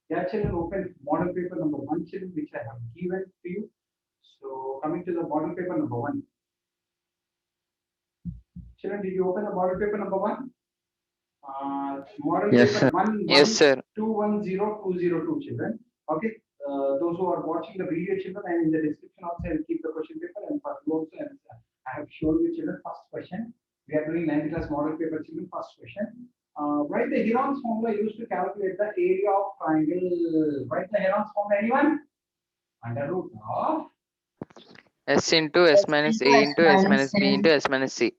Yeah, children, open model paper number 1, children, which I have given to you. So coming to the model paper number 1. Children, did you open the model paper number 1? Model Yes, paper sir. 1 Yes, 1 sir. 210202, children. Okay. Those who are watching the video, children, and in the description also I'll keep the question paper, and for you also I have shown you, children, first question. We are doing 9th class model paper, children. First question. Write the Heron's formula used to calculate the area of triangle. Write the Heron's formula, anyone? Under root of S into S minus A into S minus B into S minus C.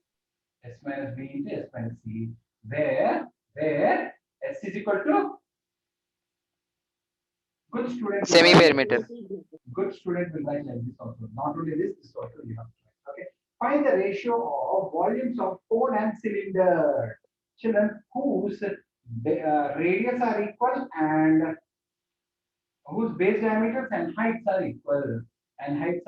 S minus B into S minus C, where S is equal to, good student will write like Semi-perimeter. this. Good student will write like this also. Not only this also you have to write. Okay. Find the ratio of volumes of cone and cylinder. Children whose radius are equal and whose base diameters and heights are equal. Tanmay,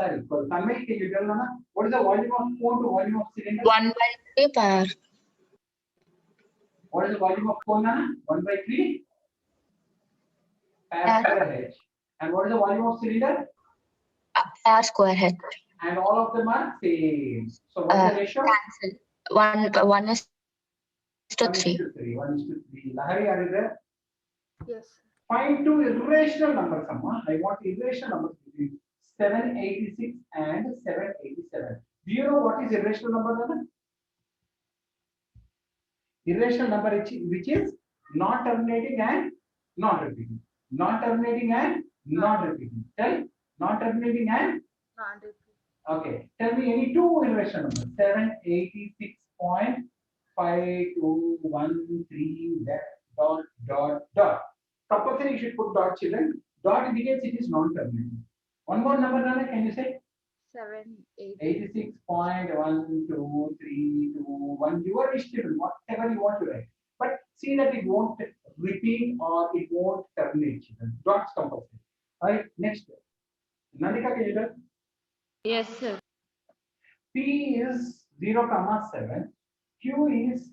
can you tell Nana, what is the volume of cone to volume of cylinder? 1/3 per What is the volume of cone, Nana? 1/3 per h. And what is the volume of cylinder? r square h. And all of them are same. So what is the ratio? Cancel. 1 is to 1 is 3. to 3. 1 is to 3. Lahari, are you there? Yes. Find two irrational numbers, Amma. I want irrational numbers between 786 and 787. Do you know what is irrational number, Nana? Irrational number which is not terminating and not repeating. Not terminating and not repeating. Tell, not terminating and Not repeat. okay. Tell me any two irrational numbers. 786.5213 dot. Compulsory you should put dot, children. Dot indicates it is non-terminating. One more number, Nana, can you say? 7, 8. 86.12321. Your wish, children, whatever you want to write. But see that it won't repeat or it won't terminate, children. Dots compulsory. All right, next. Nandika, can you tell? Yes, sir. P is 0, 7. Q is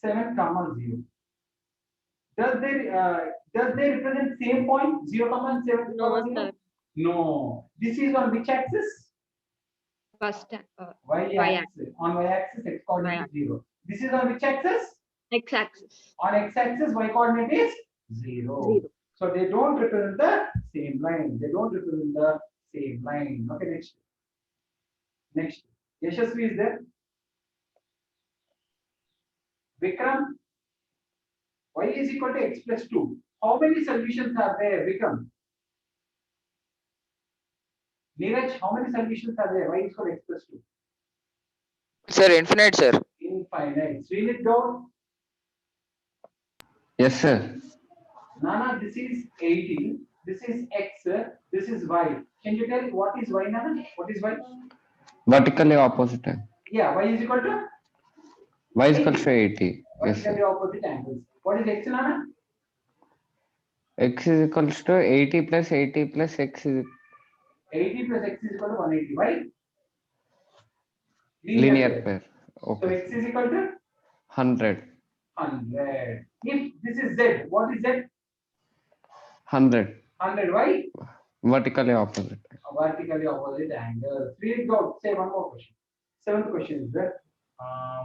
7, 0. Does they represent same point 0, and 7, No, 0? sir. No. This is on which axis? First, Y-axis. On y-axis, x coordinate is 0. This is on which axis? x-axis. On x-axis, y coordinate is 0. So they don't represent the same line. Okay, next. Next. Yashasvi is there. Vikram. Y is equal to x plus 2. How many solutions are there, Vikram? Neeraj, how many solutions are there? Y is equal to x plus 2. Sir, infinite, sir. Infinite. Swing it down. Yes, sir. Nana, this is 18. This is x. This is y. Can you tell what is y, Nana? What is y? Vertically opposite. Yeah, y is equal to? Y is equal to 80. Yes, Vertically sir. opposite angles. What is x, Nana? X is equals to 80 plus 80 plus x is 80 plus x is equal to 180. Why? linear pair. So Okay. x is equal to 100. 100. If this is z, what is z? 100. 100. Why? Vertically opposite. Vertically opposite angle. Read it out. Say one more question. Seventh question is there.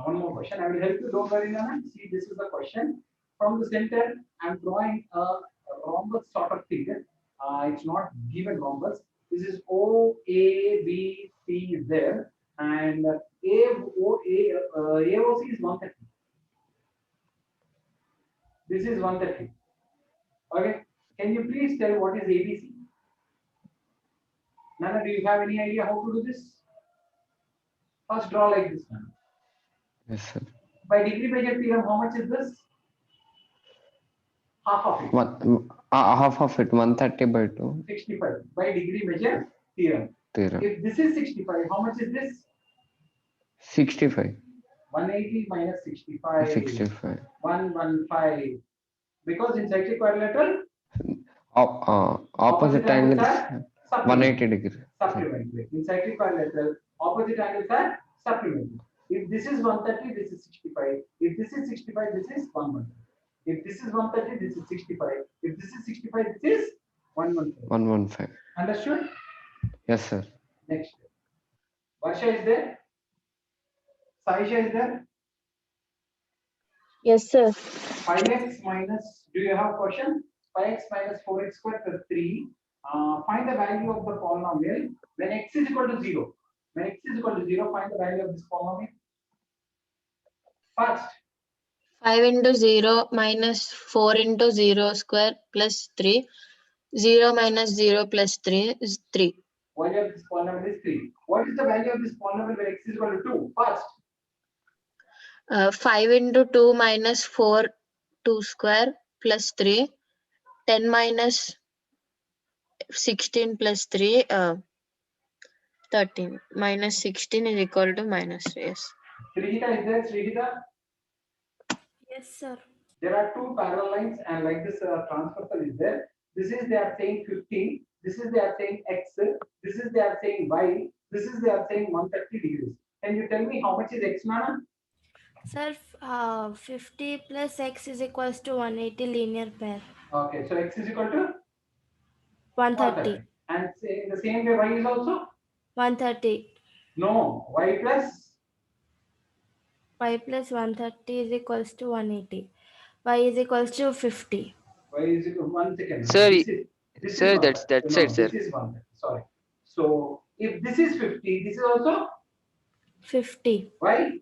One more question. I will help you. Don't worry, Nana. See, this is the question. From the center, I'm drawing a rhombus sort of figure. It's not given rhombus. This is O, A, B, C is there. And AOC is 130. This is 130. Okay. Can you please tell what is ABC? Nana, do you have any idea how to do this? First draw like this one. Yes, sir. By degree measure theorem, how much is this? Half of it. Half of it, 130 by 2. 65. By degree measure theorem. Theorem. If this is 65, how much is this? 65. 180 minus 65. 65. 115. Because in cyclic quadrilateral, Opposite angles are 180 degree. supplementary. In cyclic quadrilateral, opposite angles are supplementary. If this is 130, this is 65. If this is 65, this is 115. If this is 130, this is 65. If this is 65, this is 115. 115. Understood? Yes, sir. Next. Varsha is there? Saisha is there? Yes, sir. 5x minus, do you have question? 5x minus 4x squared plus 3. Find the value of the polynomial when x is equal to 0. When x is equal to 0, find the value of this polynomial. First, 5 into 0 minus 4 into 0 square plus 3. 0 minus 0 plus 3 is 3. value of this polynomial is 3. What is the value of this polynomial when x is equal to 2? First, 5 into 2 minus 4 2 square plus 3. 10 minus 16 plus 3 13. Minus 16 is equal to minus 3. Yes. Srihita is there? Srihita? Yes, sir. There are two parallel lines and like this transversal is there. This is they are saying 15. This is they are saying x. This is they are saying y. This is they are saying 130 degrees. Can you tell me how much is x, Nana? Sir, 50 plus x is equals to 180 linear pair. Okay, so x is equal to 130. And say the same way y is also? 130. No, y plus Y plus 130 is equals to 180. Y is equals to 50. y is equal 1 second. Sir, This sir, is that's 130. it, No, sir. this is 130. Sorry. So if this is 50, this is also 50. y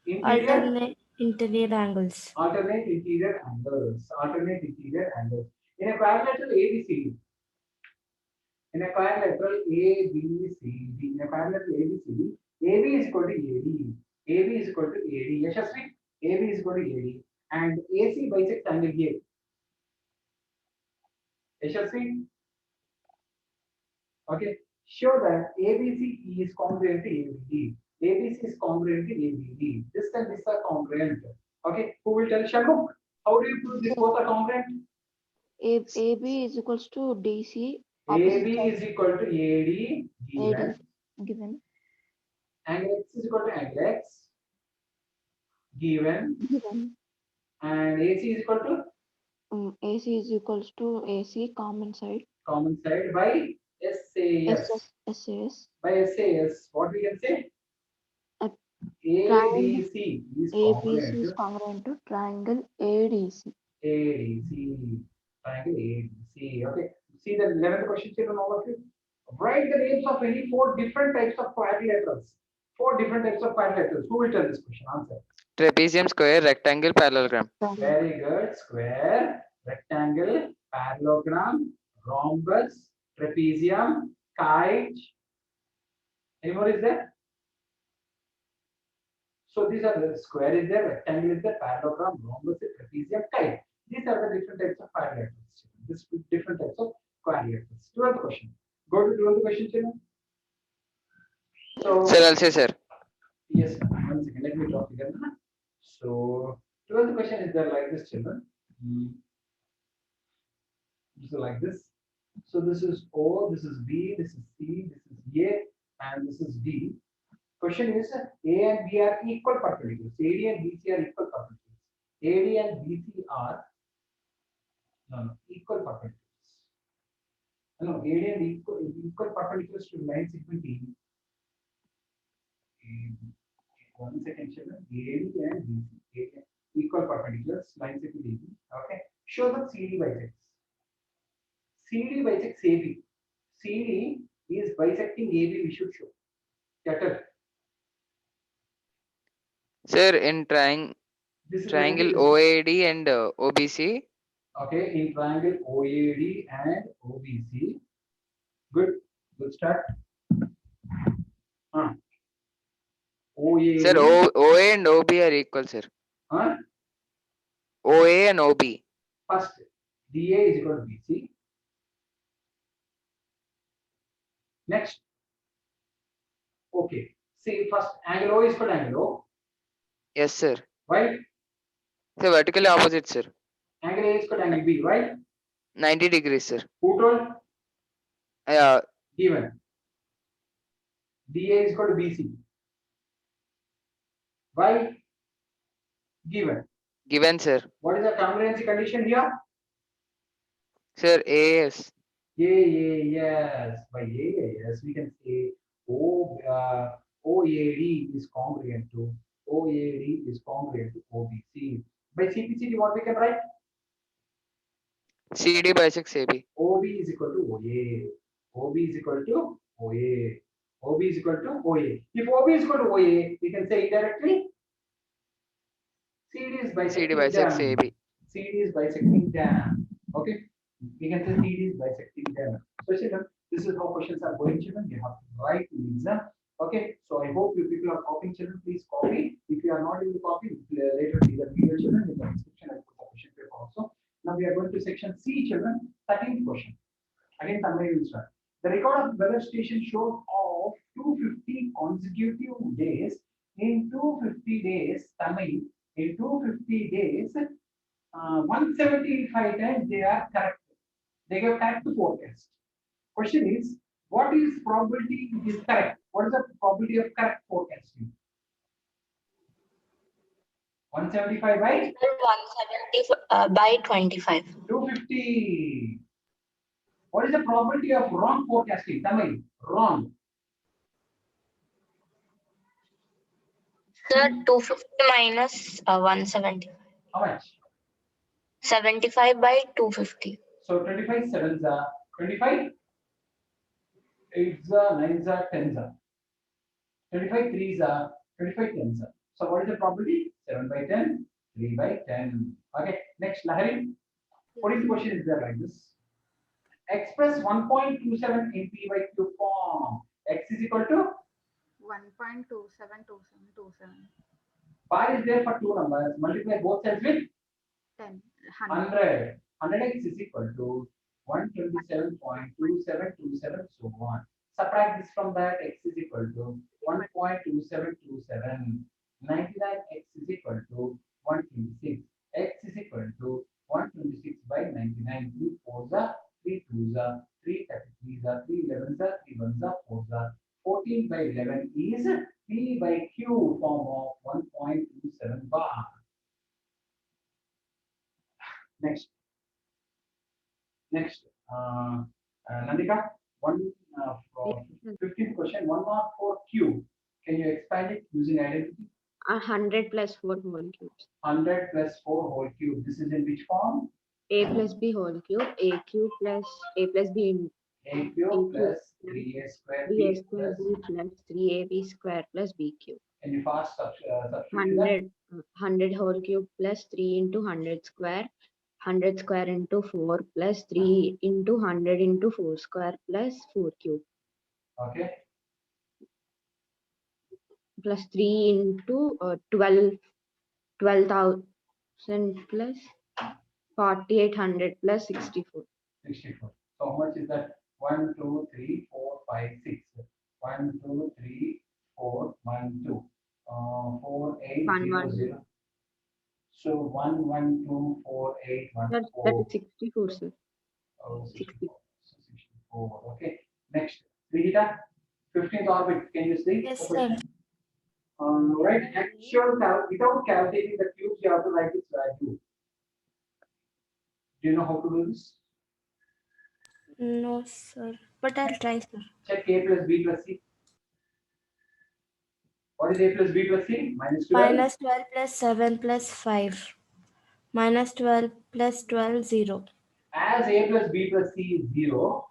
interior. Alternate interior angles. Alternate interior angles. Alternate interior angles. In a quadrilateral ABCD. In a quadrilateral ABCD. In a quadrilateral ABCD. AB is equal to AD. AB is equal to AD. Yashasvi. AB is equal to AD. And AC bisects angle A. Yashasvi. Okay. Show that ABC is congruent to ABD. ABC is congruent to ABD. This and this are congruent. Okay. Who will tell Shanmugh? How do you prove this both are congruent? AB is equals to DC. AB is equal to AD given. AD given. Angle X is equal to angle X given. Given. And AC is equal to AC is equals to AC common side. common side by SAS. SAS. By SAS. What we can say? A ABC is ABC is congruent. congruent to triangle ADC. ADC. Triangle ADC. Okay. See the 11th question, children, all of you. Write the names of any 4 different types of quadrilaterals. 4 different types of quadrilaterals. Who will tell this question? Answer. Trapezium, square, rectangle, parallelogram. Very good. Square, rectangle, parallelogram, rhombus, trapezium, kite. Any more is there? So these are the square is there, rectangle is there, parallelogram, rhombus, trapezium, kite. These are the different types of quadrilaterals. This different types of quadrilaterals. 12th question. Go to 12th question, children. So Sir, also, sir. yes, 1 second. Let me drop again. So 12th question is there like this, children. This is like this. So this is O, this is B, this is C, this is A, and this is D. Question is A and B are equal perpendiculars. AD and BC are equal perpendiculars. AD and BC are equal perpendiculars. No, AD and equal perpendiculars to line segment AB. 1 second, children. AD and BC equal perpendiculars, line segment AB. Okay. Show that CD bisects. CD bisects AB. CD is bisecting AB. We should show. Get it? Sir, in This is triangle this. OAD and OBC. Okay, in triangle OAD and OBC. Good. Good start. OAD. Sir, OA and OB are equal, sir. OA and OB. First, DA is equal to BC. Next. Okay. See, first angle O is equal to angle O. Yes, sir. Right? So vertically opposite, sir. Angle A is equal to angle B, right? 90 degrees, sir. Who told? Given. DA is equal to BC. Why? Given. Given, sir. What is the congruency condition here? Sir, AS. Yes. By AAS, we can say OAD is congruent to OBC. By CPCD, what we can write? CD bisects AB. OB is equal to OA. OB is equal to OA. OB is equal to OA. If OB is equal to OA, we can say indirectly CD is bisecting CD bisects them. AB. CD is bisecting them. Okay. We can say CD is bisecting them. So children, this is how questions are going, children. You have to write in the exam. Okay. So I hope you people are copying, children. Please copy. If you are not able to copy, later see the video, children. In the description, I put the question paper also. Now we are going to section C, children. 13th question. Again, summary will start. The record of weather station showed of 250 consecutive days. In 250 days, Tamil, in 250 days, 175 times they are correct. They give correct forecast. Question is, what is probability it is correct? What is the probability of correct forecasting? 175 by 170 by 25. 250. What is the probability of wrong forecasting? Tamil, wrong. Sir, 250 minus 170. How much? 75 by 250. So 25 sevens are 25, 8s are 9s are 10s are 25 3s are 25 10s are. So what is the probability? 7 by 10, 3 by 10. Okay, next Lahari. What is the question is there like this? Express 1.27 in P by Q form. X is equal to 1.272727. pi is there for two numbers. Multiply both sides with 10. 100. 100x is equal to 127.2727 so on. Subtract this from that, x is equal to 1.2727. 99x is equal to 126. X is equal to 126 by 99. 3 4s are 3 2s are 3 33s are 3 11s are 3 1s are 4s are 14 by 11 is P by Q form of 1.27 bar. Next, Nandika, 15th question, 1 mark for Q. Can you expand it using identity? 100 plus 4 whole cubes. 100 plus 4 whole cube. This is in which form? A plus B whole cube. A cube plus A plus B in A cube plus 3a square 3A b square plus. B plus 3AB square plus B cube. Can you fast substitute that? 100 whole cube plus 3 into 100 square. 100 square into 4 plus 3 into 100 into 4 square plus 4 cube. Okay. Plus 3 into 12,000 plus 4,800 plus 64. 64. So how much is that? 1, 2, 3, 4, 5, 6. 1, 2, 3, 4, 1, 2. 4, 8, 0, 0. So 1, 1, 2, 4, 8, 1, That 4. is 64, sir. Oh, 64. So 64. Okay. Next. Vihita, 15th orbit. Can you see? Yes, sir. Right. Without calculating the cubes, you have to write its value. Do you know how to do this? No, sir. But I'll try, sir. Check A plus B plus C. What is A plus B plus C? Minus 12. Minus 12 plus 7 plus 5. Minus 12 plus 12, 0. As A plus B plus C is 0,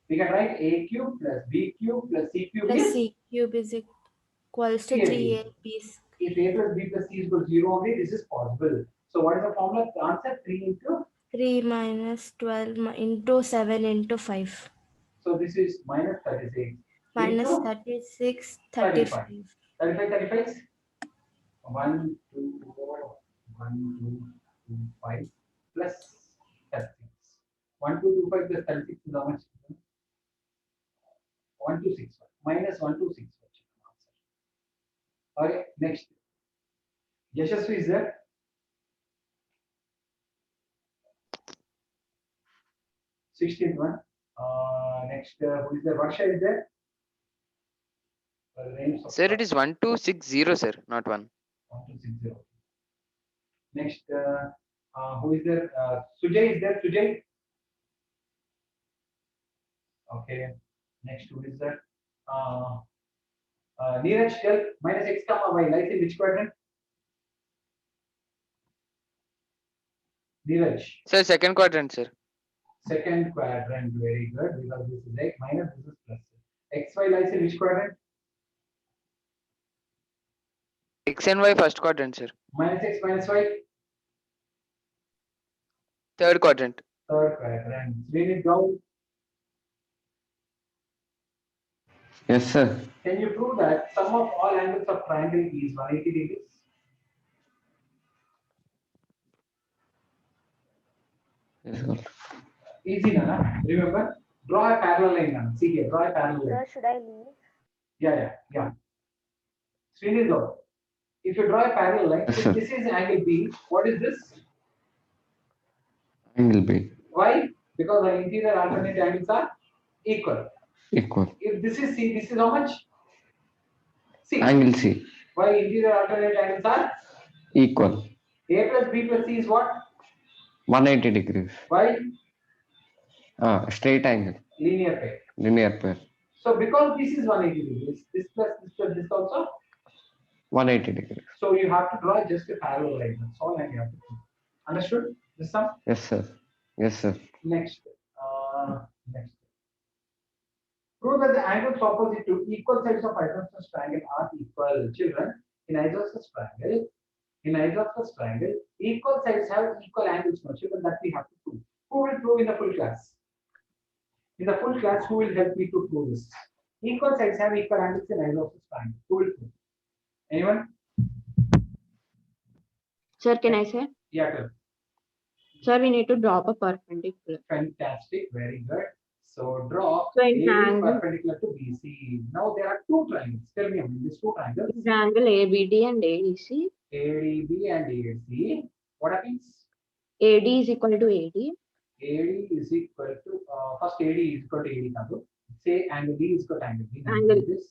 we can write A cube plus B cube plus C cube Plus is. C cube is equals to 3AB. 3AB. If A plus B plus C is equal to 0 only, this is possible. So what is the formula? The answer 3 into. 3 minus 12 into 7 into 5. So this is minus 36. Minus Into 36, 35. 35. 35. 1, 2, 4, 1, 2, 2, 5 plus 36. 1, 2, 2, 5 plus 36 is how much? 1, 2, 6. Minus 1, 2, 6. Okay, next. Yashasvi is there? Sixteenth one. Next, who is there? Varsha is there? Sir, it is 1260, sir, not 1. 1260. Next, who is there? Sujay is there? Sujay. Okay. Next, who is there? Neeraj, tell minus x comma y lies in which quadrant? Neeraj, Sir, second quadrant, sir. second quadrant. Very good. Because this is x minus this is plus. X y lies in which quadrant? X and Y first quadrant, sir. Minus x minus y, Third quadrant. third quadrant. Read it down. Yes, sir. Can you prove that sum of all angles of triangle is 180 degrees? Yes, sir. Easy, Nana. Remember, draw a parallel line. Nana. See here, draw a parallel line. Sir, should I leave? Yeah. Srini, though, if you draw a parallel line, Yes, if sir. this is angle B, what is this? Angle B Why? Because the interior alternate angles are equal. equal. If this is C, this is how much? C. Angle C Why interior alternate angles are? equal. A plus B plus C is what? 180 degrees. Why? Straight angle. Linear pair. Linear pair. So because this is 180 degrees, this plus this also. 180 degrees. So you have to draw just a parallel line. That's all I have to do. Understood? This sum? Yes, sir. Yes, sir. Next. Next. Prove that the angles opposite to equal sides of isosceles triangle are equal. Children, in isosceles triangle, equal sides have equal angles. No, children, that we have to prove. Who will prove in the full class? In the full class, who will help me to prove this? Equal sides have equal angles in isosceles triangle. Who will prove? Anyone? Sir, can I say? Yeah, tell. Sir, we need to drop a perpendicular. Fantastic, very good. So draw So in AB triangle- perpendicular to BC. Now there are two triangles. Tell me, these two triangles, Triangle ABD and AEC. ADB and AD. What happens? AD is equal to AD. AD is equal to first AD is equal to AD. Kandu. Say angle D is equal to angle D. Angle- This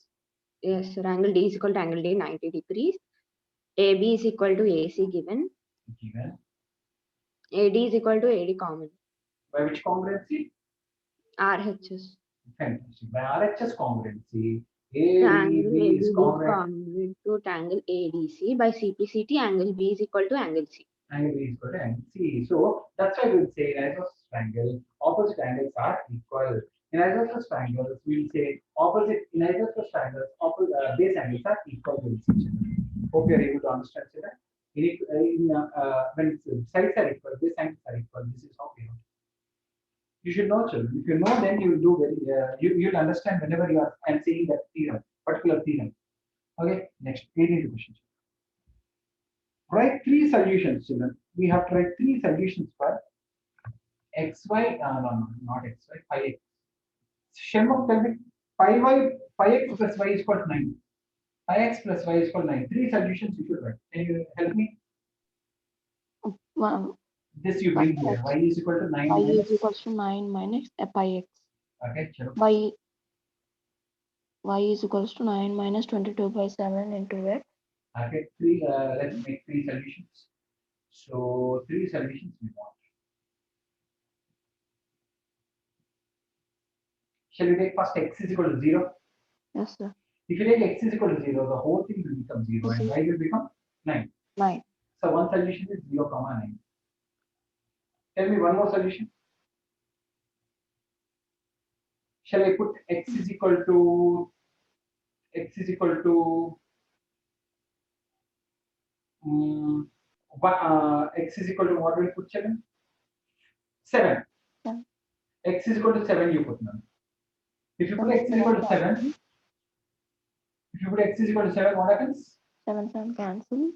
Yes, sir. Angle D is equal to angle D 90 degrees. AB is equal to AC given. given AD is equal to AD common. by which congruency? RHS. Fantastic. By RHS congruency, Triangle ADB ABD is is congruent. congruent to triangle ADC. By CPCT, angle B is equal to angle C. Angle B is equal to angle C. So that's why we'll say in isosceles triangle, opposite angles are equal. In isosceles triangles, we'll say opposite in isosceles triangles, base angles are equal to each other. Hope you are able to understand that. When sides are equal, base angles are equal. This is how we know. You should know, children. If you know, then you will do very. You'll understand whenever you are. I'm saying that theorem, particular theorem. Okay. Next, 18 question. Write three solutions, children. We have to write three solutions for x, y, no, not x, y, 5x. Shenmukh, tell me, 5x plus y is equal to 9. 5x plus y is equal to 9. Three solutions you should write. Can you help me? Well, This you bring here. Y is equal to 9. y is minus- equals to 9 minus pi x. Okay, chalo. Y is equals to 9 minus 22 by 7 into x. Okay, let's make three solutions. So three solutions we want. Shall we take first x is equal to 0? Yes, sir. If you take x is equal to 0, the whole thing will become 0 and y will become 9. 9. So one solution is 0, 9. Tell me one more solution. Shall I put x is equal to x is equal to x is equal to what will put 7? 7. 7. X is equal to 7, you put none. If you put x is equal to 7, if you put x is equal to 7, what happens? 7 cancel.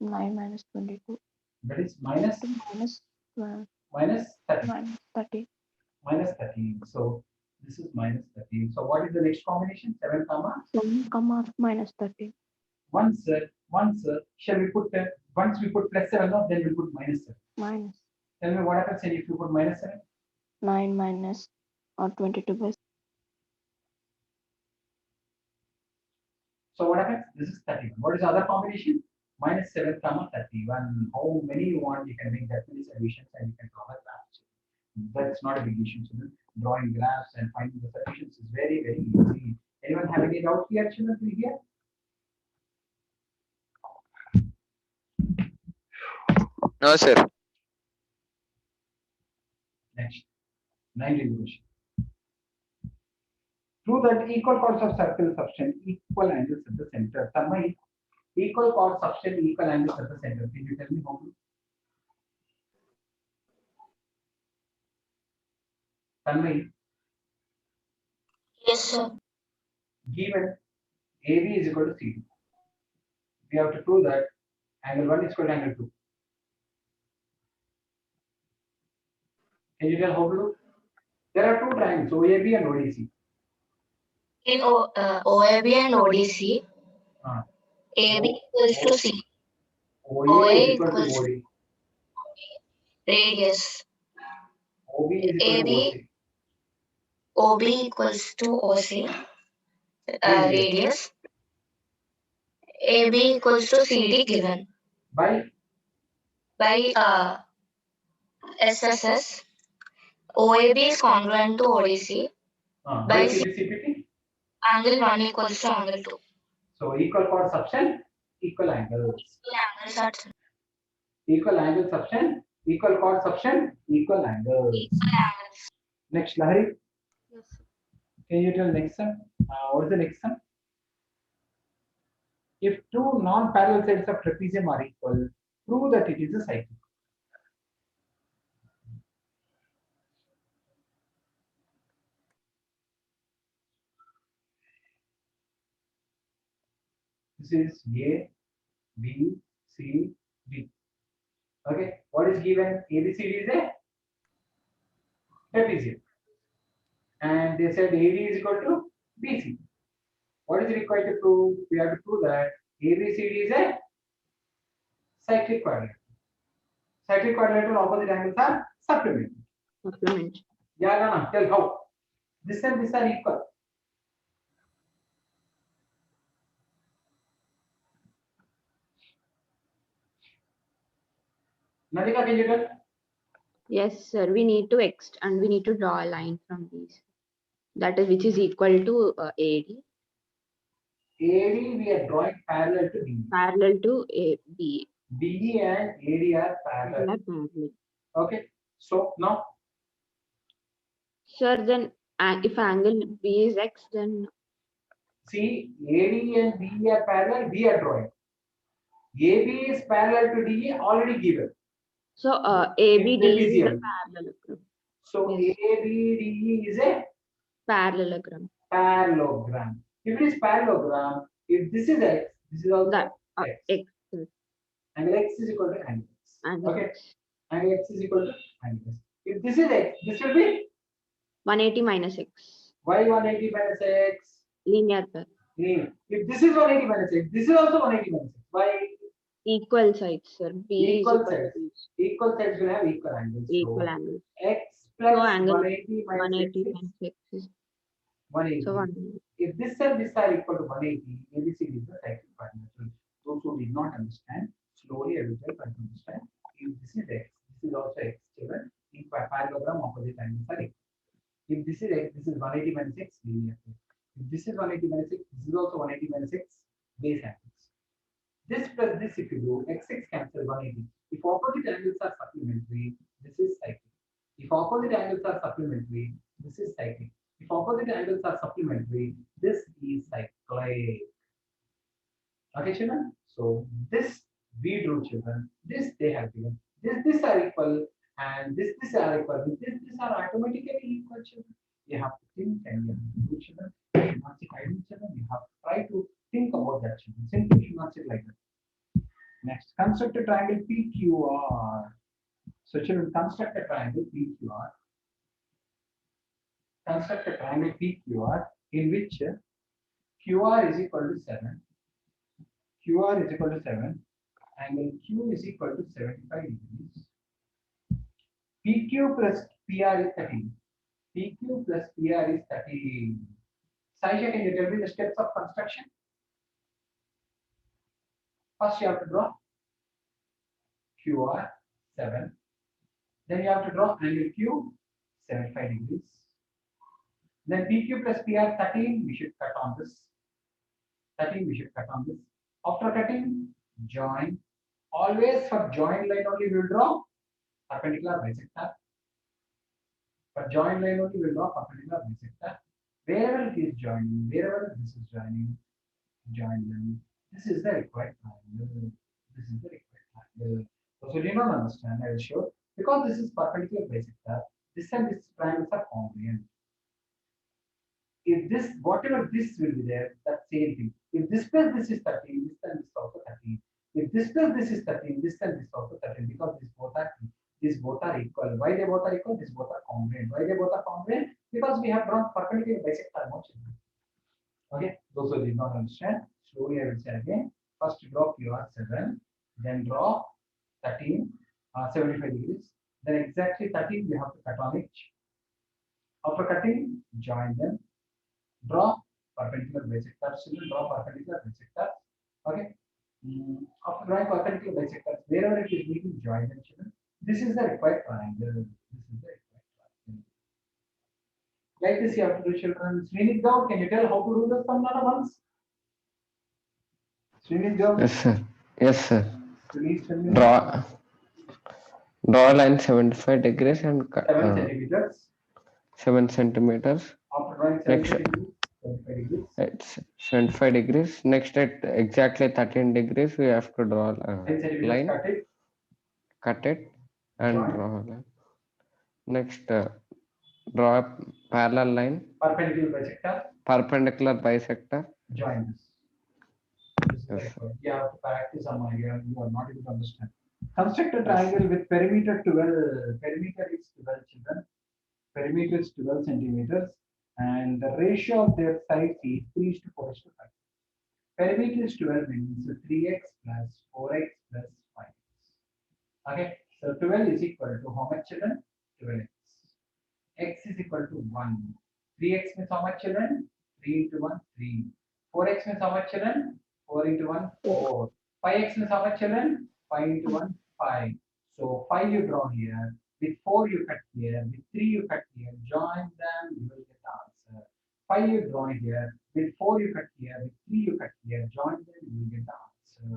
9 minus 22. That is minus Minus 12. minus 30. Minus 30. Minus 13. So this is minus 13. So what is the next combination? 7 comma 7 comma minus 30. once shall we put once we put plus 7 no, then we'll put minus 7. Minus Tell me what happens if you put minus 7? 9 minus or 22 by So what happens? This is 31. What is the other combination? minus 7 comma 31. How many you want, you can make that many solutions and you can draw a graph. That's not a big issue, children. Drawing graphs and finding the solutions is very, very easy. Anyone have any doubt here, children? Here? No, sir. Next, 19th question. Prove that equal chords of circle subtend equal angles at the center. Tamai, equal chords subtend equal angles at the center. Can you tell me how to? Tanmay, Yes, sir. given AB is equal to CD, we have to prove that angle 1 is equal to angle 2. Can you tell how to do? There are two triangles, OAB and ODC. In OAB and ODC, AB equals to C. OA is equal to equals OD. Radius. OB is equal to AB OC. OB equals to OC. Radius. AB equals to CD given By by SSS. OAB is congruent to ODC. by By CPCPT. Angle 1 equals to angle 2. So equal chord subtend equal angles. Angles are Equal angle subtend equal chord subtend equal angles. Next, Lahari. Yes, sir. Can you tell next sum? What is the next sum? If two non-parallel sides of trapezium are equal, prove that it is a cycle. This is A, B, C, D. Okay, what is given? ABCD is a trapezium. And they said AD is equal to BC. What is required to prove? We have to prove that ABCD is a cyclic quadrilateral. Cyclic quadrilateral opposite angles are supplementary. Supplement. Yeah, no, tell how. This and this are equal. Nadika, can you tell? Yes, sir. We need to and we need to draw a line from these. That is which is equal to AD, AD we are drawing parallel to BE. parallel to AB. BE and AD are parallel. Parallel. Okay, so now Sir, then if angle B is X, then see AD and BE are parallel, we are drawing. AB is parallel to DE already given. so ABD is a trapezium. parallelogram. So Yes. ABDE is a Parallelogram. parallelogram. If it is parallelogram, if this is X, this is also That X. X Angle X is equal to angle X. and Okay. Angle X is equal to angle X. If this is X, this will be 180 minus X. Y 180 minus X. Linear pair. If this is 180 minus X, this is also 180 minus X. Why? Equal sides, sir. B Equal is equal sides. to Equal sides will have equal angles. equal So angle. X plus So angle 180 minus 180 X is minus X is 180. so 180. If this and this are equal to 180, ABCD is the cyclic quadrilateral. Those who did not understand, slowly I will try to understand. If this is X, this is also X, children. In parallelogram, opposite angles are equal. If this is X, this is 180 minus X, linear. If this is 180 minus X, this is also 180 minus X, base angles. This plus this, if you do, X6 cancel 180. If opposite angles are supplementary, this is cyclic. If opposite angles are supplementary, this is cyclic. If opposite angles are supplementary, this is cyclic. Okay, children? So this we drew, children. This they have given. This are equal, and this are equal. This are automatically equal, children. You have to think and you have to do, children. You should not sit idle, children. You have to try to think about that, children. Simply you should not sit like that. Next, construct a triangle PQR. So children, construct a triangle PQR. Construct a triangle PQR in which QR is equal to 7. QR is equal to 7. Angle Q is equal to 75 degrees. PQ plus PR is 30. PQ plus PR is 30. Saisha, can you tell me the steps of construction? First you have to draw QR 7. Then you have to draw angle Q 75 degrees. Then PQ plus PR 13, we should cut on this. 13, we should cut on this. After cutting, join. Always for join line only we will draw perpendicular bisector. For join line only we will draw perpendicular bisector. Wherever it is joining, wherever this is joining, join them. This is the required triangle. This is the required triangle. So you don't understand, I will show. Because this is perpendicular bisector, this and this triangles are congruent. If this, whatever this will be there, that same thing. If this plus this is 13, this and this also 13. If this plus this is 13, this and this also 13, because these both are equal. Why they both are equal? These both are congruent. Why they both are congruent? Because we have drawn perpendicular bisector motion. Okay, those who did not understand, slowly I will say again. First draw QR 7, then draw 13, 75 degrees. Then exactly 13 we have to cut on each. After cutting, join them. Draw perpendicular bisectors. Draw perpendicular bisectors. Okay. After drawing perpendicular bisectors, wherever it is meeting, join them, children. This is the required triangle. This is the required triangle. Like this, you have to do, children. Srinit Gaur, can you tell how to do this formula once? Srinit Gaur. Yes, sir. Yes, sir. Please tell me. Draw a line 75 degrees and 7 centimeters. 7 centimeters. After drawing Next. 75 degrees. It's 75 degrees. Next, at exactly 13 degrees, we have to draw 10 a centimeters line, cut it. and Join. draw a line. Next, draw a parallel line, Perpendicular bisector. perpendicular bisector. Join this. This is Yes, very sir. good. You have to practice on idea. You are not able to understand. Construct a triangle with perimeter 12. Perimeter is 12, children. Perimeter is 12 centimeters. And the ratio of their sides is 3:4:5. Perimeter is 12 means 3x plus 4x plus 5x. Okay, so 12 is equal to how much, children? 12x. X is equal to 1. 3x means how much, children? 3 into 1, 3. 4x means how much, children? 4 into 1, 4. 5x means how much, children? 5 into 1, 5. So 5 you draw here. With 4 you cut here. With 3 you cut here. Join them, you will get the answer. 5 you draw here. With 4 you cut here. With 3 you cut here. Join them, you will get the answer.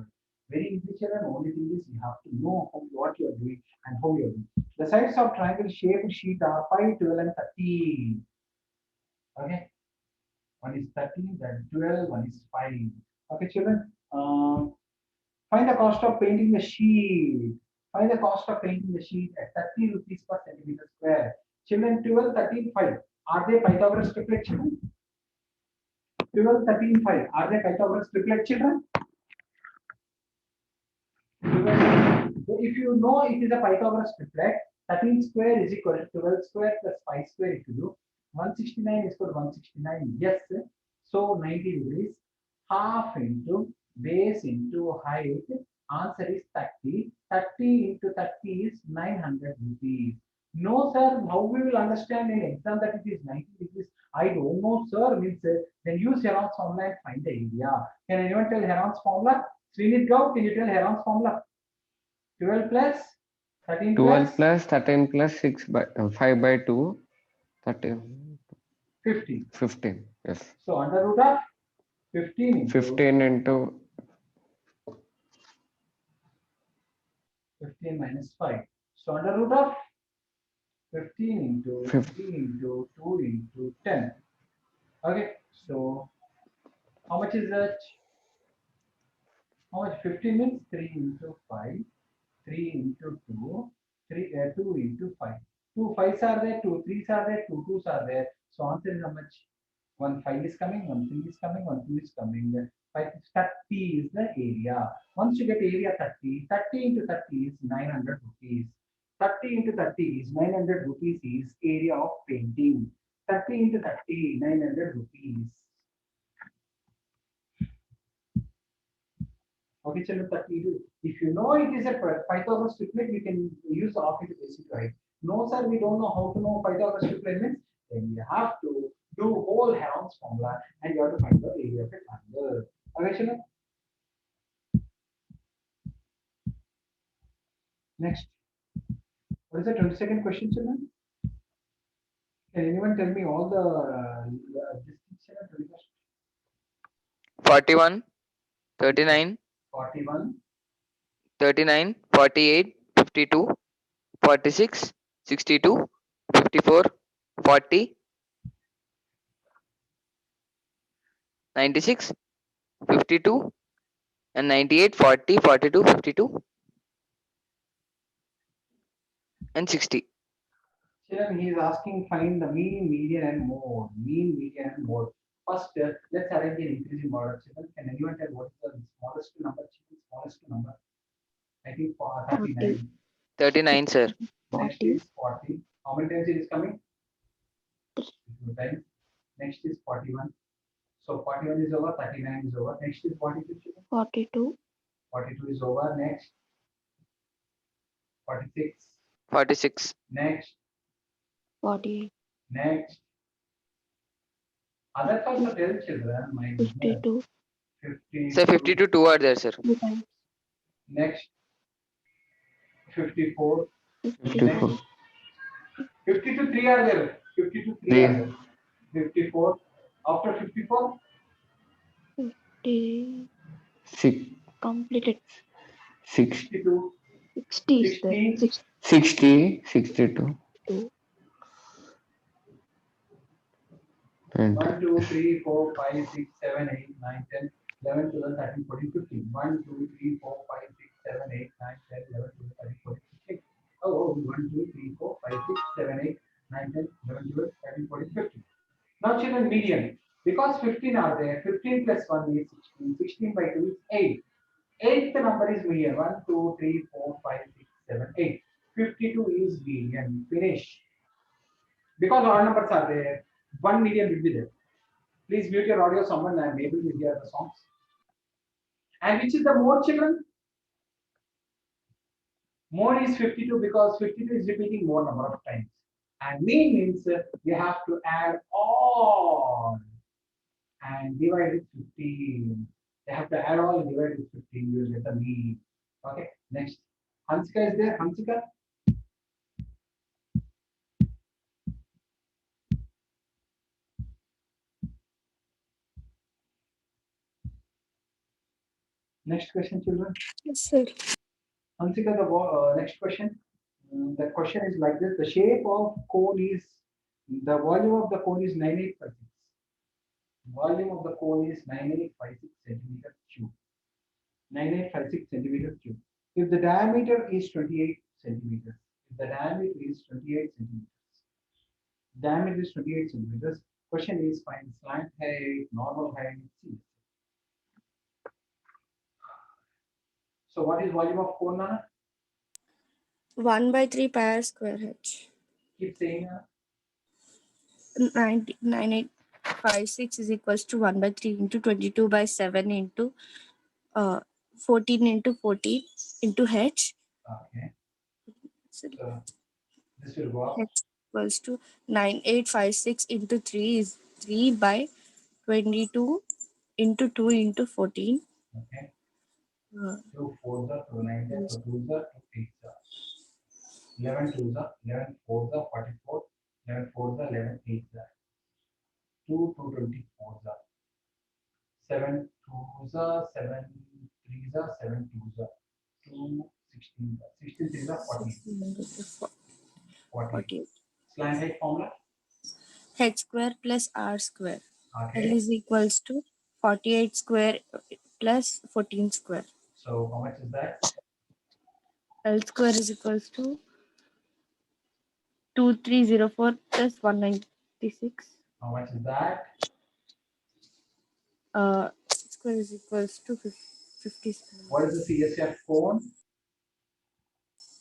Very easy, children. Only thing is you have to know what you are doing and how you are doing. The sides of triangle shaped sheet are 5, 12, and 13. Okay. One is 13, then 12, one is 5. Okay, children. Find the cost of painting the sheet. Find the cost of painting the sheet at 30 rupees per centimeter square. Children, 12, 13, 5. Are they Pythagoras triplet, children? 12, 13, 5. Are they Pythagoras triplet, children? So if you know it is a Pythagoras triplet, 13 square is equal to 12 square plus 5 square if you do. 169 is equal to 169. Yes. So 90 degrees. Half into base into height. Answer is 30. 30 into 30 is 900 rupees. No, sir. How we will understand in exam that it is 90 degrees? I don't know, sir. Means then use Heron's formula and find the area. Can anyone tell Heron's formula? Srinit Gaur, can you tell Heron's formula? 12 plus 13 12 plus 13 plus 6 by 5 by 2, 13, 15. 15. Yes. So under root of 15 into 15 into 15 minus 5. So under root of 15 into 15 into 2 into 10. Okay. So how much is that? How much? 15 means 3 into 5. 3 into 2. 2 into 5. 2 5s are there, 2 3s are there, 2 2s are there. So answer is how much? 1 5 is coming, 1 3 is coming, 1 2 is coming. 30 is the area. Once you get area 30, 30 into 30 is 900 rupees. 30 into 30 is 900 rupees is area of painting. 30 into 30, 900 rupees. Okay, children, 30. If you know it is a Pythagoras triplet, we can use half into basic, right? No, sir, we don't know how to know Pythagoras triplet means. Then you have to do whole Heron's formula and you have to find the area of a triangle. Okay, children. Next. What is the 22nd question, children? Can anyone tell me all the distinction of 41, 39, 41, 39, 48, 52, 46, 62, 54, 40, 96, 52, and 98, 40, 42, 52, and 60. children, he is asking find the mean, median, and mode. Mean, median, and mode. First, let's arrange an increasing order. Children, can anyone tell what is the smallest number? Children, smallest number. I think for 39. 39, sir. Next 40. is 40. How many times it is coming? 2 times. Next is 41. So 41 is over, 39 is over. Next is 42. Children. 42. 42 is over. Next. 46. 46, Next. 48. Next. Other also tell children. My goodness. 52. 50. sir. 52, 2 are there, sir. 2 times. Next. 54. 54. 52 3 are there. 52 3 are there. 54. After 54. 50. Six, Completed. 62. 60 is there. 60. 60, 62. 62. And 1, 2, 3, 4, 5, 6, 7, 8, 9, 10, 11, 12, 13, 14, 15. 1, 2, 3, 4, 5, 6, 7, 8, 9, 10, 11, 12, 13, 14, 15. Oh, 1, 2, 3, 4, 5, 6, 7, 8, 9, 10, 11, 12, 13, 14, 15. Now, children, median. Because 15 are there, 15 plus 1 is 16. 16 by 2 is 8. 8th number is median. 1, 2, 3, 4, 5, 6, 7, 8. 52 is median. Finish. Because all numbers are there, 1 median will be there. Please mute your audio, someone I'm able to hear the songs. And which is the mode, children? Mode is 52 because 52 is repeating more number of times. And mean means you have to add all and divide with 15. They have to add all and divide with 15. You will get the mean. Okay, next. Hansika is there. Hansika? Next question, children. Yes, sir. Hansika, the next question. The question is like this. The shape of cone is, the volume of the cone is 9856. Volume of the cone is 9856 centimeter cube. 9856 centimeter cube. If the diameter is 28 centimeters, if the diameter is 28 centimeters, diameter is 28 centimeters, question is find slant height, normal height, C. So what is volume of cone, Nana? 1 by 3 pi r square h. Keep saying 9856 is equals to 1 by 3 into 22 by 7 into 14 into 14 into h. okay. So So this will go up. h equals to 9856 into 3 is 3 by 22 into 2 into 14. Okay. Uh, 2 4 the 2 9 the 2 the 2 8 the 11 2 the 11 4 the 44 11 4 the 11 8 the 2 224 the 7 2 the 7 3 the 7 2 the 2 16 the 16 3 the 40 40. 48. Slant height formula. H square plus r square. L Okay. is equals to 48 square plus 14 square. So how much is that? L square is equals to 2304 plus 196. How much is that? Square is equals to 50 What is the CSF cone?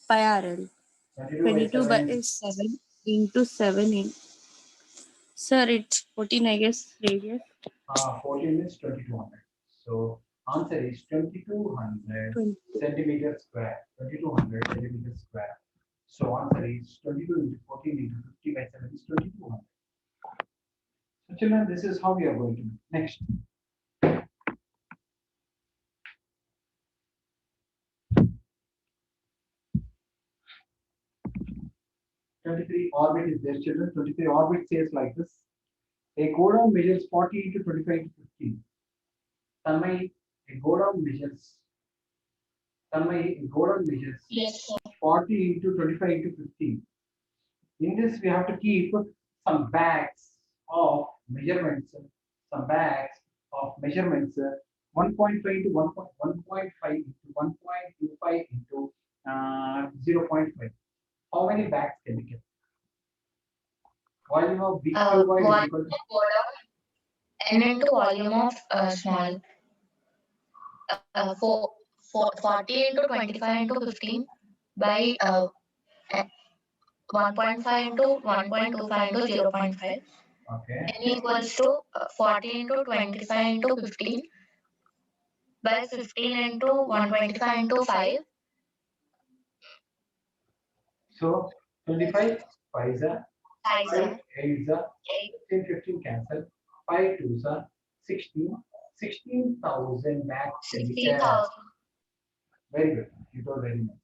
pi RL. 22 by 22 by 7. 7 into 7 in. Sir, it's 14, I guess, radius. 14 is 2200. So answer is 2200 20. centimeter square. 2200 centimeter square. So answer is 22 into 14 into 50 by 7 is 2200. So children, this is how we are going to do. Next. is there, children. 23 orbit says like this. A go down measures 40 into 25 into 15. Tanmay, a go down measures. Tanmay, a go down measures Yes, sir. 40 into 25 into 15. In this, we have to keep some bags of measurements. Some bags of measurements. 1.5 into 1.5 into 1.25 into 0.5. How many bags can we get? Volume of big cuboid is equal to N into volume of small. 40 into 25 into 15 by 1.5 into 1.25 into 0.5. okay. N equals to 40 into 25 into 15 by 15 into 125 into 5. So 25 5 is a 5, 5 8 is a 15 15 cancel. 5 2 is a 16. 16,000 bags can we get? 16,000. Very good. You told very much.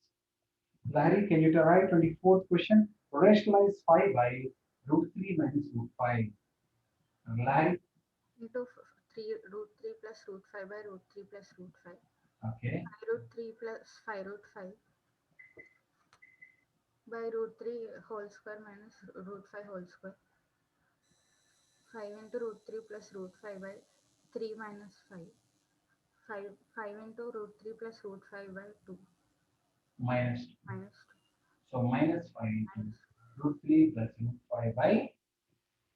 Lahari, can you write 24th question? Rationalize 5 by root 3 minus root 5. Lahari, Into 3 root 3 plus root 5 by root 3 plus root 5. okay. Root 3 plus 5 root 5 by root 3 whole square minus root 5 whole square. 5 into root 3 plus root 5 by 3 minus 5. 5 into root 3 plus root 5 by 2 Minus 2. minus So minus 5 into root 3 plus root 5 by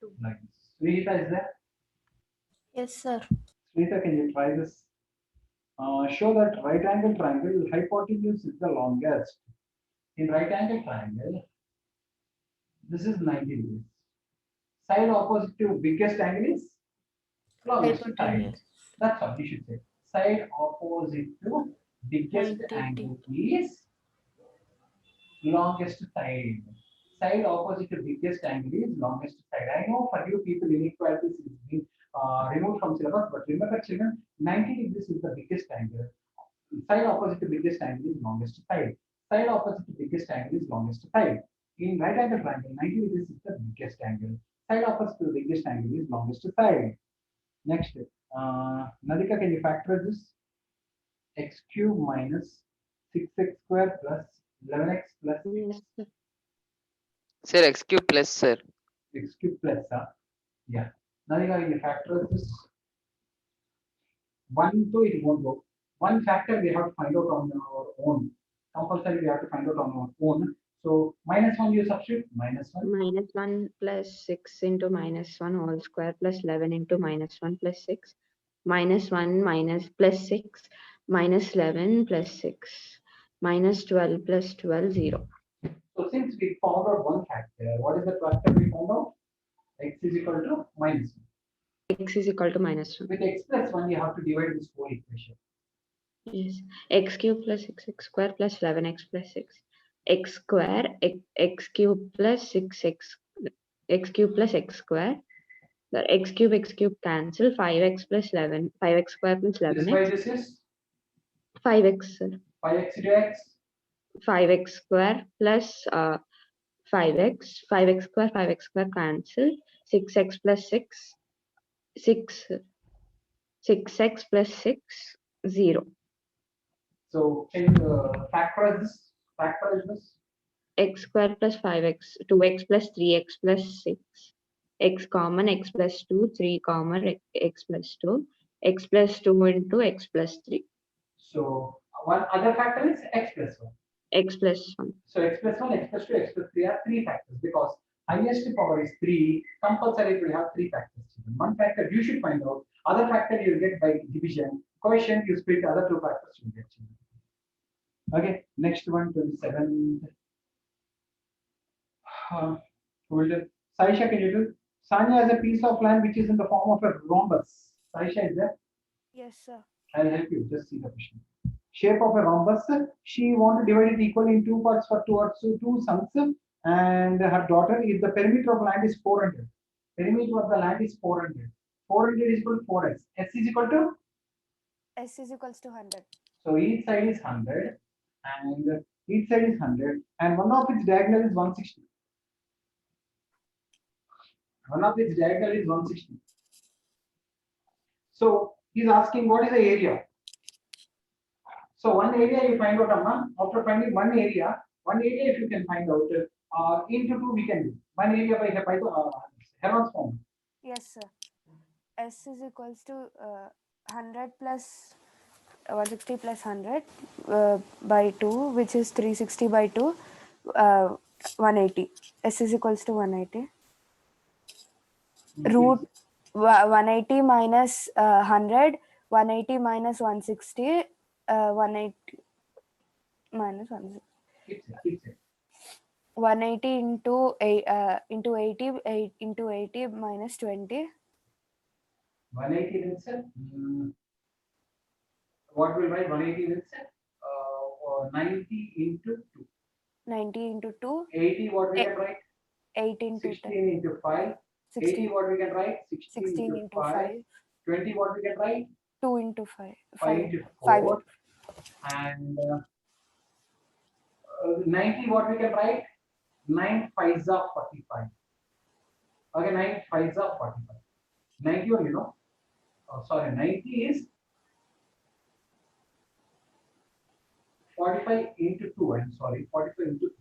2. like this. Srita is there? Yes, sir. Srita, can you try this? Show that right angle triangle hypotenuse is the longest. In right angle triangle, this is 90 degrees. Side opposite to biggest angle is longest side. Hypotenuse. That's all you should say. Side opposite to biggest 90 angle is longest side. Side opposite to biggest angle is longest side. I know for you people inequalities is being removed from syllabus, but remember children, 90 degrees is the biggest angle. Side opposite to biggest angle is longest side. Side opposite to biggest angle is longest side. In right angle triangle, 90 degrees is the biggest angle. Side opposite to the biggest angle is longest side. Next, Nadika, can you factor this? X cube minus 6x square plus 11x plus Yes, sir. Sir, x cube plus, sir. x cube plus, yeah. Nadika, can you factor this? 1 to it won't go. One factor we have to find out on our own. Compulsory we have to find out on our own. So minus 1 you substitute, minus 1. Minus 1 plus 6 into minus 1 whole square plus 11 into minus 1 plus 6. Minus 1 minus plus 6 minus 11 plus 6 minus 12 plus 12 0. So since we found out one factor, what is the factor we found out? X is equal to minus 1. X is equal to minus 1. With x plus 1, you have to divide this whole equation. Yes. X cube plus 6x square plus 11x plus 6. X square, x cube plus 6x, x cube plus x square. The x cube cancel. 5x plus 11, 5x square plus This is why 11x. this is 5x, sir. 5x into x. 5x square plus 5x. 5x square cancel. 6x plus 6. 6x plus 6, 0. So can you factorize this? Factorize this? X square plus 5x, 2x plus 3x plus 6. X common, x plus 2, 3 common, x plus 2. X plus 2 into x plus 3. So one other factor is x plus 1. X plus 1. So x plus 1, x plus 2, x plus 3 are 3 factors because highest power is 3. Compulsory will have 3 factors. One factor you should find out. Other factor you will get by division. Quotient you split other 2 factors you will get. Okay, next one, 27. Saisha, can you do? Sanya has a piece of land which is in the form of a rhombus. Saisha is there? Yes, sir. I'll help you. Just see the question. Shape of a rhombus. She want to divide it equally in 2 parts for two sons and her daughter. If the perimeter of land is 400, perimeter of the land is 400. 400 is equal to 4x. S is equal to? S is equals to 100. So each side is 100 and each side is 100 and one of its diagonal is 160. One of its diagonal is 160. So he's asking what is the area. So one area you find out, Amma. After finding one area if you can find out, into two we can do. One area by Heron's form. Yes, sir. S is equals to 100 plus 160 plus 100 by 2, which is 360 by 2, 180. S is equals to 180. Root 180 minus 100, 180 minus 160, 180 minus 160. Keep it. 180 into 80 into 80 minus 20. 180 means what will write 180 means 90 into 2. 90 into 2. 80 what we can write? 8 into 16 10. into 5. 80 16, what we can write? 16 into 5. 20 what we can write? 2 into 5. 5 into 5 4. And 90 what we can write? 9 5s are 45. Okay, 9 5s are 45. 91, you know. Oh, sorry, 90 is 45 into 2. I'm sorry, 45 into 2.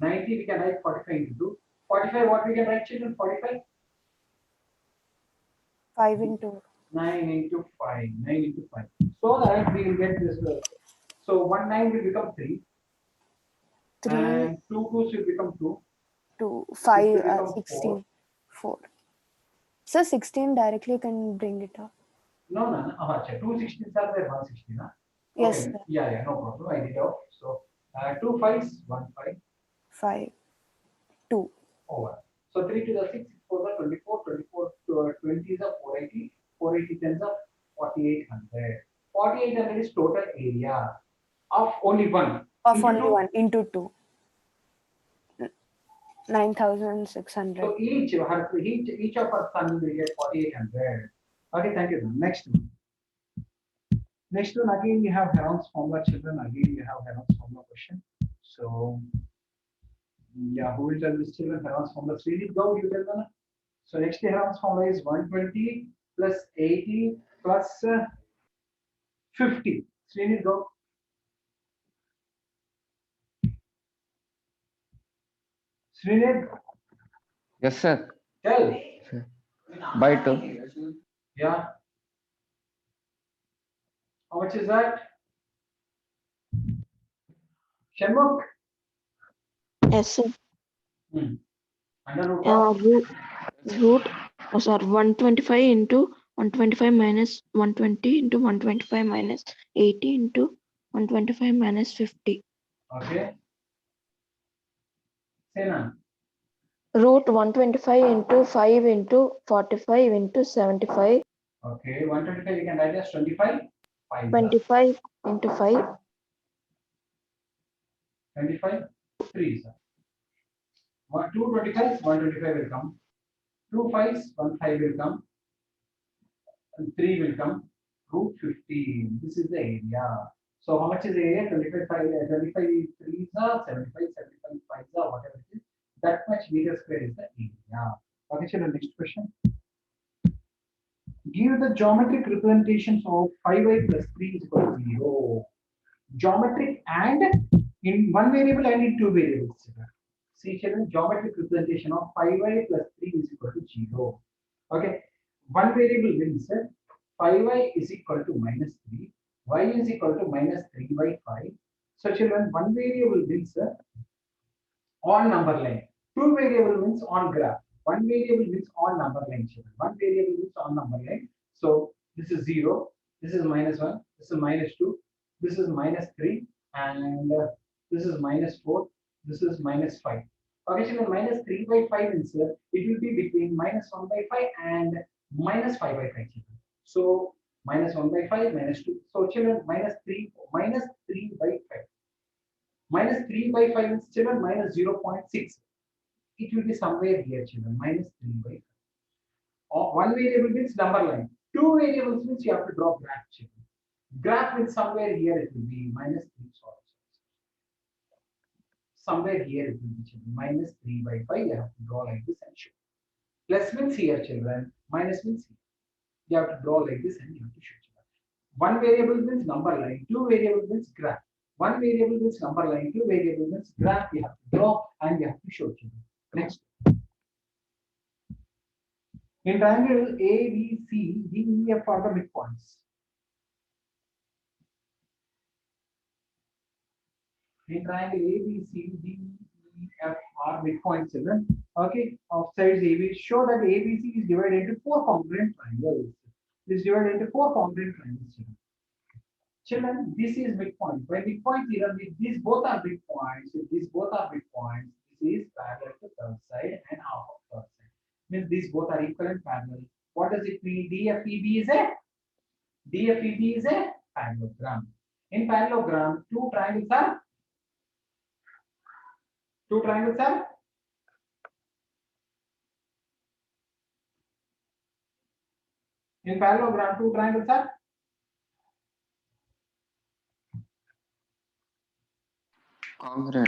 90 we can write 45 into 2. 45 what we can write, children? 45? 5 into 9 into 5. 9 into 5. So that we will get this. So 1 9 will become 3. 3, And 2 2s will become 2. 2, It 5, will become 16, 4. So 16 directly can bring it up. No. 2 16s are there, 116. Huh? Yes, Okay. sir. Yeah, no problem. I did out. So 2 5s, 1 5. 5, 2. Over. So 3 to the 6, 4 the 24, 24 to 20 is a 480, 480 tens of 4800. 4800 is total area of only one. Of Into only two. 1 into 2. 9,600. So each of our son will get 4800. Okay, thank you. Next one. Next one again you have Heron's formula, children. Again you have Heron's formula question. So yeah, who will tell this children Heron's formula? Really go, you tell them. So next Heron's formula is 120 plus 80 plus 50. Srini, go. Srini, Yes, sir. tell. By 2. Yeah. How much is that? Shamuk? Yes, sir. Under root of? Root, sorry, 125 into 125 minus 120 into 125 minus 80 into 125 minus 50. Okay. Say none. Root 125 into 5 into 45 into 75. Okay, 125 you can write as 25. 25 into 5. 25. 3 is 225, 125 will come. 2 5s, 1 5 will come. And 3 will come. Root 15. This is the area. So how much is the area? 25 3s are 75, 75 5s are whatever it is. That much meter square is the area. Okay, children, next question. Give the geometric representations of 5y plus 3 is equal to 0. Geometric and in one variable and in two variables. See, children, geometric representation of 5y plus 3 is equal to 0. Okay, one variable means 5y is equal to minus 3, y is equal to minus 3 by 5. So, children, one variable means on number line. Two variable means on graph. One variable means on number line, children. One variable means on number line. So this is 0, this is minus 1, this is minus 2, this is minus 3, and this is minus 4, this is minus 5. Okay, children, minus 3 by 5 means it will be between minus 1 by 5 and minus 5 by 5, children. So minus 1 by 5, minus 2. So children, minus 3 by 5. Minus 3 by 5 is children minus 0.6. It will be somewhere here, children, minus 3 by 5. Or one variable means number line. Two variables means you have to draw graph, children. Graph means somewhere here it will be minus 3. Somewhere here it will be children, minus 3 by 5. You have to draw like this and show. Plus means here, children. Minus means here. You have to draw like this and you have to show children. One variable means number line. Two variable means graph. One variable means number line. Two variable means graph. You have to draw and you have to show children. Next. In triangle A, B, C, D, E, F are the midpoints. In triangle A, B, C, D, E, F are midpoints, children. Okay, of sides AB. Show that ABC is divided into four congruent triangles. It is divided into four congruent triangles, children. Children, this is midpoint. By midpoint theorem, if these both are midpoints, if these both are midpoints, this is parallel to third side and half of third side. Means these both are equal and parallel. What does it mean? DFEB is a parallelogram. In parallelogram, two triangles are in parallelogram, two triangles are Congruent.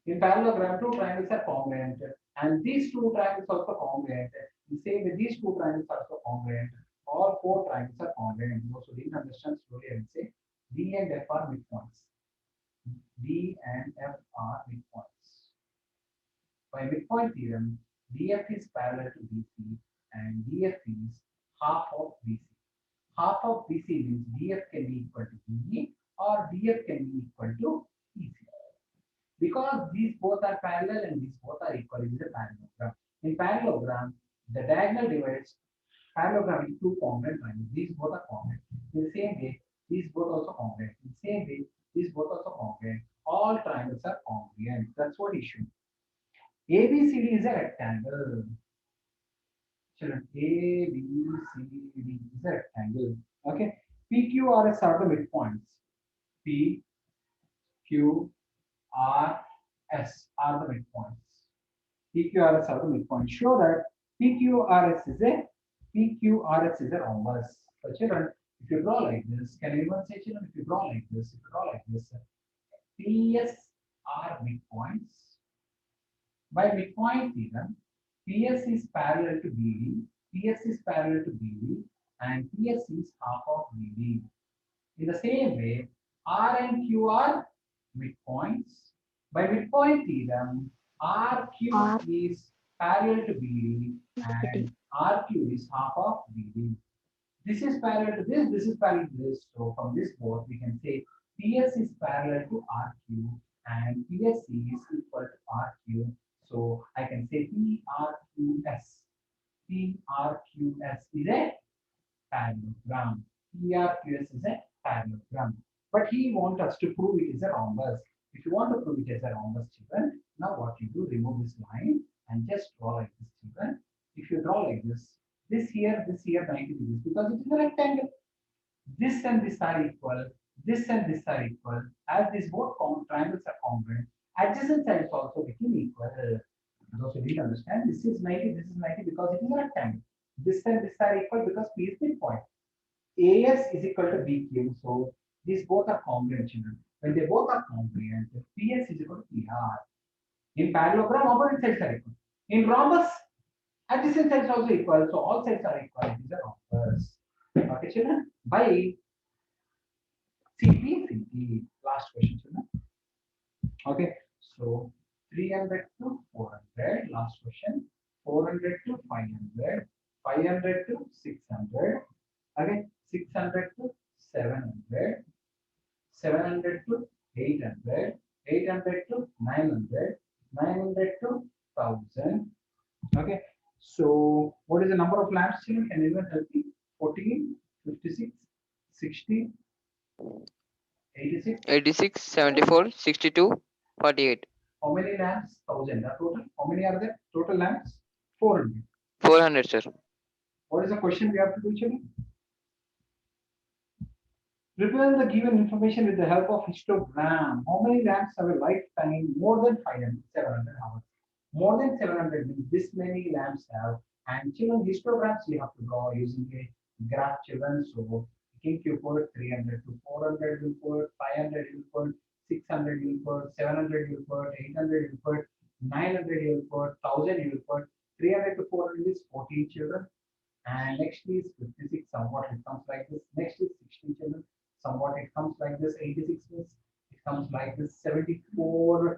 in parallelogram, two triangles are congruent, and these two triangles also congruent. The same way these two triangles are also congruent. All four triangles are congruent. So didn't understand slowly. I will say D and F are midpoints. D and F are midpoints. By midpoint theorem, DF is parallel to BC and DF is half of BC. Half of BC means DF can be equal to BE or DF can be equal to EC. Because these both are parallel and these both are equal, it is a parallelogram. In parallelogram, the diagonal divides parallelogram into two congruent triangles. These both are congruent. In the same way, these both also congruent. In the same way, these both also congruent. All triangles are congruent. That's what issue. ABCD is a rectangle. Children, ABCD is a rectangle. Okay. PQRS are the midpoints. P, Q, R, S are the midpoints. PQRS are the midpoints. Show that PQRS is a rhombus. So children, if you draw like this, can anyone say, children, if you draw like this, PS are midpoints. By midpoint theorem, PS is parallel to BD, and PS is half of BD. In the same way, R and Q are midpoints. By midpoint theorem, RQ is parallel to BD and RQ is half of BD. This is parallel to this is parallel to this. So from this both we can say PS is parallel to RQ and PSC is equal to RQ. So I can say PRQS. PRQS is a parallelogram. PRQS is a parallelogram. But he wants us to prove it is a rhombus. If you want to prove it as a rhombus, children, now what you do, remove this line and just draw like this, children. If you draw like this here 90 degrees because it is a rectangle. This and this are equal. This and this are equal. As these both triangles are congruent, adjacent sides also become equal. Those who didn't understand, this is 90, this is 90 because it is a rectangle. This and this are equal because P is midpoint. AS is equal to BQ. So these both are congruent, children. When they both are congruent, PS is equal to PR. In parallelogram, opposite sides are equal. In rhombus, adjacent sides also equal. So all sides are equal. These are rhombus. Okay, children. By CP. Last question, children. Okay. So 300 to 400. Last question. 400 to 500. 500 to 600. Okay. 600 to 700. 700 to 800. 800 to 900. 900 to 1000. Okay. So what is the number of lamps, children? Can anyone help me? 14, 56, 60, 86. 86, 74, 62, 48. How many lamps? 1000. Total. How many are there? Total lamps? 400. 400, sir. What is the question we have to do, children? Represent the given information with the help of histogram. How many lamps have a lifetime more than 500, 700 hours? More than 700 means this many lamps have. And children, histograms you have to draw using a graph, children. So think you put 300 to 400, you put 500, you put 600, you put 700, you put 800, you put 900, you put 1000, you put 300 to 400 is 14 children. And next is 56, somewhat it comes like this. Next is 60 children, somewhat it comes like this. 86 means it comes like this. 74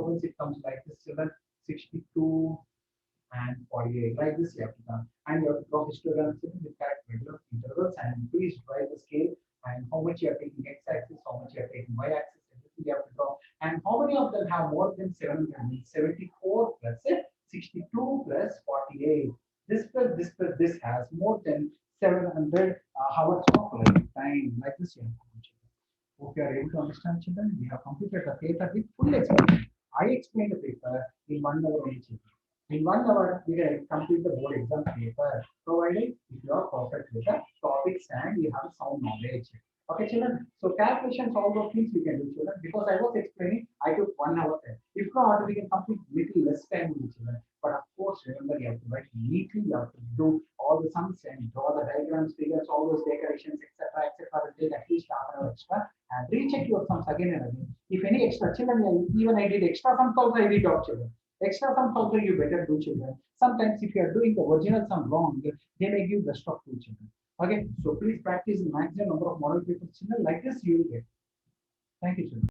means it comes like this children. 62 and 48 like this you have to come. And you have to draw histograms with correct regular intervals, and please drive the scale and how much you are taking x-axis, how much you are taking y-axis, everything you have to draw. And how many of them have more than 700? 74 plus 62 plus 48. This plus this has more than 700 hours of learning time. Like this, you have to do. Hope you are able to understand, children. We have completed the paper with full explanation. I explained the paper in 1 hour only, children. In 1 hour, we can complete the board exam paper, provided if you are perfect with the topics and you have sound knowledge. Okay, children. So calculations, all those things we can do, children. Because I was explaining, I took 1 hour time. If not, we can complete little less time with children. But of course, remember you have to write neatly. You have to do all the sums and draw the diagrams, figures, all those decorations, etc., etc. Will take at least half an hour extra. And recheck your sums again and again. If any extra, children, even I did extra sums also, I did out, children. Extra sums also you better do, children. Sometimes if you are doing the original sum wrong, they may give best of 2 children. Okay, so please practice the maximum number of model papers, children. Like this, you will get. Thank you, children.